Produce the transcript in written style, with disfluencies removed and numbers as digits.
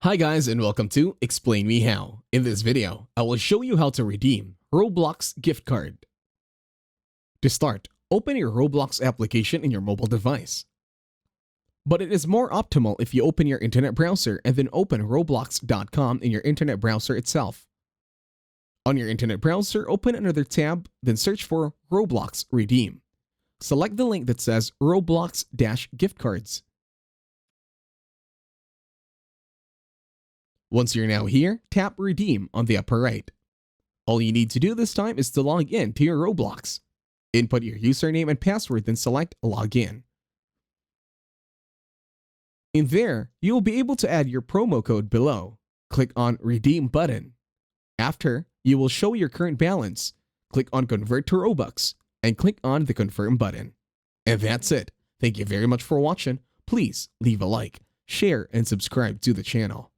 Hi guys and welcome to Explain Me How. In this video, I will show you how to redeem Roblox gift card. To start, open your Roblox application in your mobile device. But it is more optimal if you open your internet browser and then open roblox.com in your internet browser itself. On your internet browser, open another tab, then search for Roblox Redeem. Select the link that says Roblox-gift cards. Once you're now here, tap Redeem on the upper right. All you need to do this time is to log in to your Roblox. Input your username and password, then select Login. In there, you will be able to add your promo code below. Click on Redeem button. After, you will show your current balance. Click on Convert to Robux and click on the Confirm button. And that's it. Thank you very much for watching. Please leave a like, share, and subscribe to the channel.